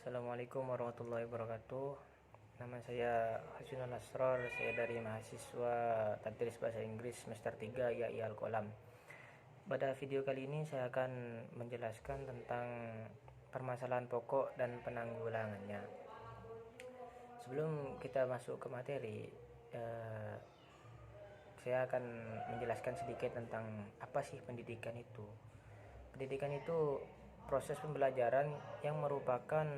Assalamualaikum warahmatullahi wabarakatuh. Nama saya Hasunul Asror, saya dari mahasiswa Tadris Bahasa Inggris semester 3 YAI Al-Qalam. Pada video kali ini saya akan menjelaskan tentang permasalahan pokok dan penanggulangannya. Sebelum kita masuk ke materi, saya akan menjelaskan sedikit tentang apa sih pendidikan itu. Pendidikan itu proses pembelajaran yang merupakan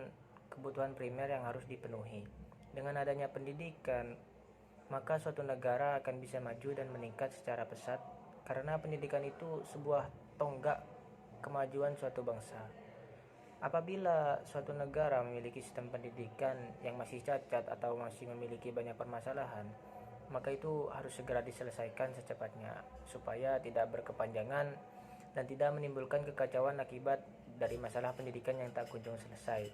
kebutuhan primer yang harus dipenuhi. Dengan adanya pendidikan, maka suatu negara akan bisa maju dan meningkat secara pesat karena pendidikan itu sebuah tonggak kemajuan suatu bangsa. Apabila suatu negara memiliki sistem pendidikan yang masih cacat atau masih memiliki banyak permasalahan, maka itu harus segera diselesaikan secepatnya supaya tidak berkepanjangan dan tidak menimbulkan kekacauan akibat dari masalah pendidikan yang tak kunjung selesai.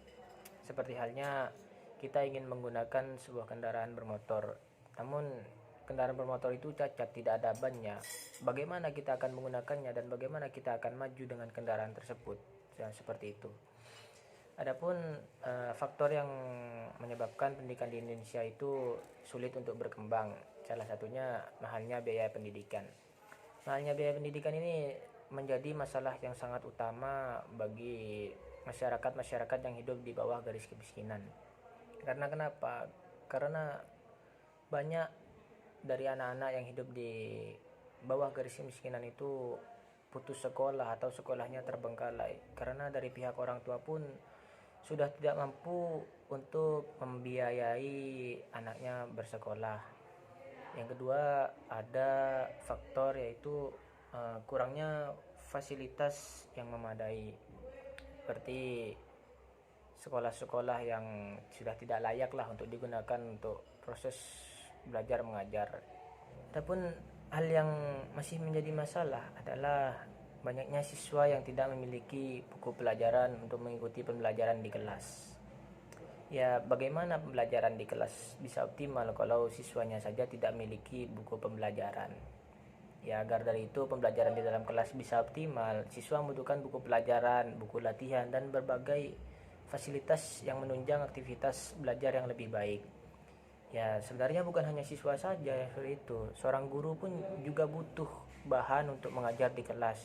Seperti halnya kita ingin menggunakan sebuah kendaraan bermotor, namun kendaraan bermotor itu cacat, tidak ada bannya. Bagaimana kita akan menggunakannya dan bagaimana kita akan maju dengan kendaraan tersebut? Ya, seperti itu. Adapun faktor yang menyebabkan pendidikan di Indonesia itu sulit untuk berkembang, salah satunya mahalnya biaya pendidikan. Mahalnya biaya pendidikan ini menjadi masalah yang sangat utama bagi masyarakat yang hidup di bawah garis kemiskinan. Karena kenapa? Karena banyak dari anak-anak yang hidup di bawah garis kemiskinan itu putus sekolah atau sekolahnya terbengkalai karena dari pihak orang tua pun sudah tidak mampu untuk membiayai anaknya bersekolah. Yang kedua, ada faktor yaitu kurangnya fasilitas yang memadai, seperti sekolah-sekolah yang sudah tidak layak lah untuk digunakan untuk proses belajar mengajar. Adapun hal yang masih menjadi masalah adalah banyaknya siswa yang tidak memiliki buku pelajaran untuk mengikuti pembelajaran di kelas. Ya, bagaimana pembelajaran di kelas bisa optimal kalau siswanya saja tidak memiliki buku pembelajaran? Ya, agar dari itu pembelajaran di dalam kelas bisa optimal, siswa membutuhkan buku pelajaran, buku latihan, dan berbagai fasilitas yang menunjang aktivitas belajar yang lebih baik. Ya, sebenarnya bukan hanya siswa saja yang seperti itu. Seorang guru pun juga butuh bahan untuk mengajar di kelas.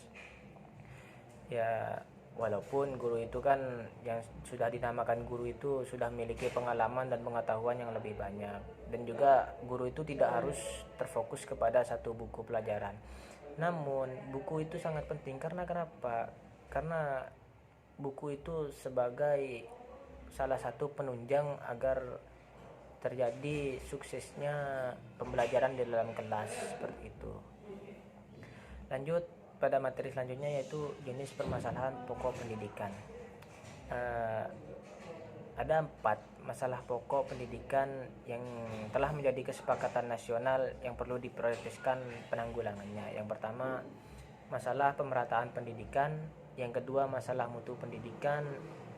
Ya, walaupun guru itu kan yang sudah dinamakan guru itu sudah memiliki pengalaman dan pengetahuan yang lebih banyak, dan juga guru itu tidak harus terfokus kepada satu buku pelajaran. Namun buku itu sangat penting karena kenapa? Karena buku itu sebagai salah satu penunjang agar terjadi suksesnya pembelajaran di dalam kelas, seperti itu. Lanjut pada materi selanjutnya yaitu jenis permasalahan pokok pendidikan. Ada 4 masalah pokok pendidikan yang telah menjadi kesepakatan nasional yang perlu diprioritaskan penanggulangannya. Yang pertama, masalah pemerataan pendidikan. Yang kedua, masalah mutu pendidikan.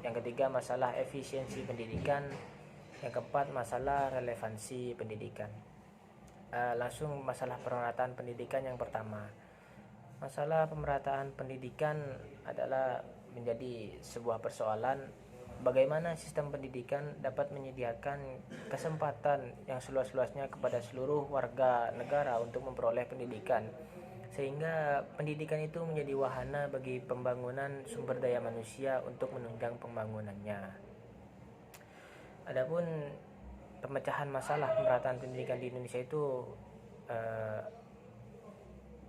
Yang ketiga, masalah efisiensi pendidikan. Yang keempat, masalah relevansi pendidikan. Langsung masalah pemerataan pendidikan yang pertama. Masalah pemerataan pendidikan adalah menjadi sebuah persoalan bagaimana sistem pendidikan dapat menyediakan kesempatan yang seluas-luasnya kepada seluruh warga negara untuk memperoleh pendidikan, sehingga pendidikan itu menjadi wahana bagi pembangunan sumber daya manusia untuk menunjang pembangunannya. Adapun pemecahan masalah pemerataan pendidikan di Indonesia itu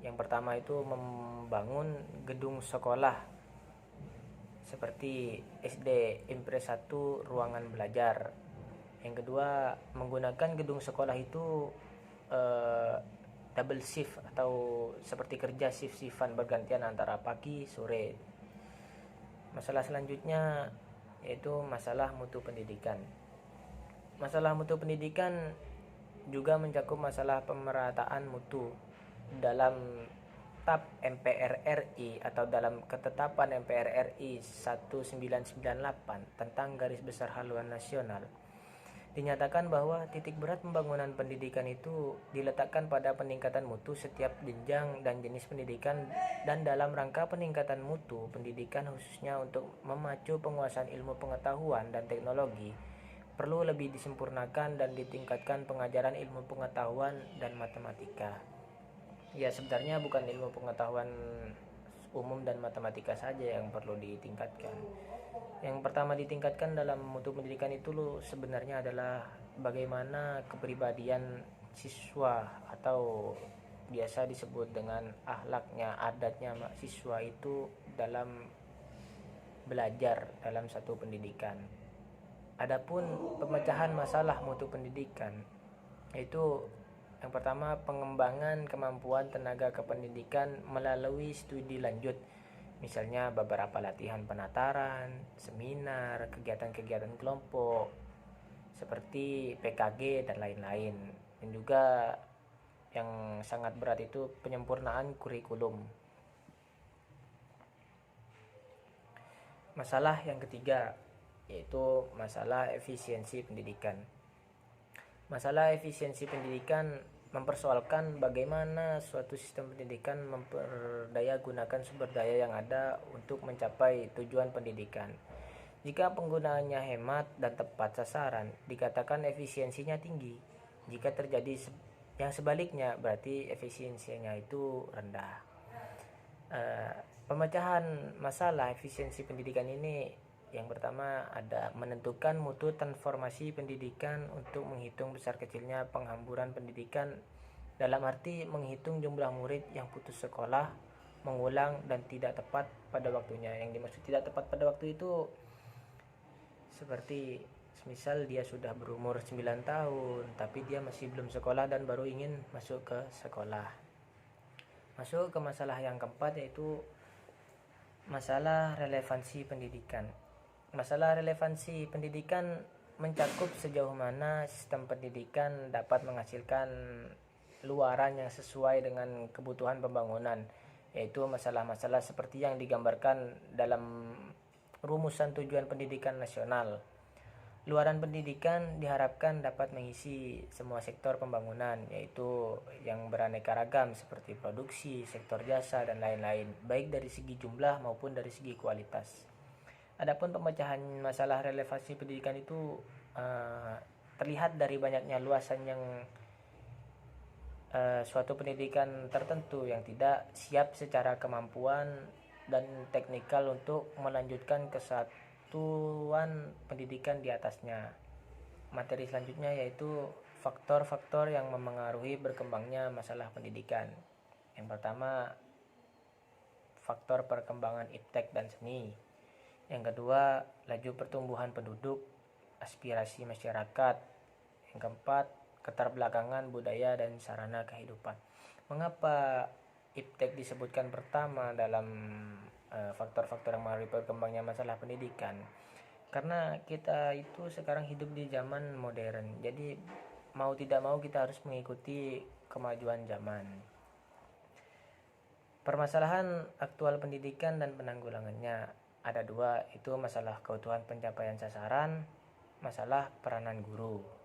yang pertama itu membangun gedung sekolah seperti SD Impres 1 ruangan belajar. Yang kedua, menggunakan gedung sekolah itu double shift atau seperti kerja shift-shiftan bergantian antara pagi sore. Masalah selanjutnya yaitu masalah mutu pendidikan. Masalah mutu pendidikan juga mencakup masalah pemerataan mutu dalam TAP MPR RI atau dalam ketetapan MPR RI 1998 tentang garis besar haluan nasional. Dinyatakan bahwa titik berat pembangunan pendidikan itu diletakkan pada peningkatan mutu setiap jenjang dan jenis pendidikan, dan dalam rangka peningkatan mutu pendidikan khususnya untuk memacu penguasaan ilmu pengetahuan dan teknologi, perlu lebih disempurnakan dan ditingkatkan pengajaran ilmu pengetahuan dan matematika. Ya, sebenarnya bukan ilmu pengetahuan umum dan matematika saja yang perlu ditingkatkan. Yang pertama ditingkatkan dalam mutu pendidikan itu sebenarnya adalah bagaimana kepribadian siswa, atau biasa disebut dengan akhlaknya, adatnya siswa itu dalam belajar dalam satu pendidikan. Adapun pemecahan masalah mutu pendidikan, yaitu yang pertama pengembangan kemampuan tenaga kependidikan melalui studi lanjut, misalnya beberapa latihan penataran, seminar, kegiatan-kegiatan kelompok seperti PKG dan lain-lain. Dan juga yang sangat berat itu penyempurnaan kurikulum. Masalah yang ketiga yaitu masalah efisiensi pendidikan. Masalah efisiensi pendidikan mempersoalkan bagaimana suatu sistem pendidikan memperdaya gunakan sumber daya yang ada untuk mencapai tujuan pendidikan. Jika penggunaannya hemat dan tepat sasaran, dikatakan efisiensinya tinggi. Jika terjadi yang sebaliknya, berarti efisiensinya itu rendah. Pemecahan masalah efisiensi pendidikan ini, yang pertama ada menentukan mutu transformasi pendidikan untuk menghitung besar kecilnya penghamburan pendidikan, dalam arti menghitung jumlah murid yang putus sekolah, mengulang, dan tidak tepat pada waktunya. Yang dimaksud tidak tepat pada waktu itu seperti misal dia sudah berumur 9 tahun tapi dia masih belum sekolah dan baru ingin masuk ke sekolah. Masuk ke masalah yang keempat yaitu masalah relevansi pendidikan. Masalah relevansi pendidikan mencakup sejauh mana sistem pendidikan dapat menghasilkan luaran yang sesuai dengan kebutuhan pembangunan, yaitu masalah-masalah seperti yang digambarkan dalam rumusan tujuan pendidikan nasional. Luaran pendidikan diharapkan dapat mengisi semua sektor pembangunan, yaitu yang beraneka ragam seperti produksi, sektor jasa, dan lain-lain, baik dari segi jumlah maupun dari segi kualitas. Adapun pemecahan masalah relevansi pendidikan itu terlihat dari banyaknya luasan yang suatu pendidikan tertentu yang tidak siap secara kemampuan dan teknikal untuk melanjutkan kesatuan pendidikan di atasnya. Materi selanjutnya yaitu faktor-faktor yang memengaruhi berkembangnya masalah pendidikan. Yang pertama, faktor perkembangan iptek dan seni. Yang kedua, laju pertumbuhan penduduk, aspirasi masyarakat. Yang keempat, keterbelakangan budaya dan sarana kehidupan. Mengapa iptek disebutkan pertama dalam faktor-faktor yang mengaruhi berkembangnya masalah pendidikan? Karena kita itu sekarang hidup di zaman modern, jadi mau tidak mau kita harus mengikuti kemajuan zaman. Permasalahan aktual pendidikan dan penanggulangannya ada dua, itu masalah keutuhan pencapaian sasaran, masalah peranan guru.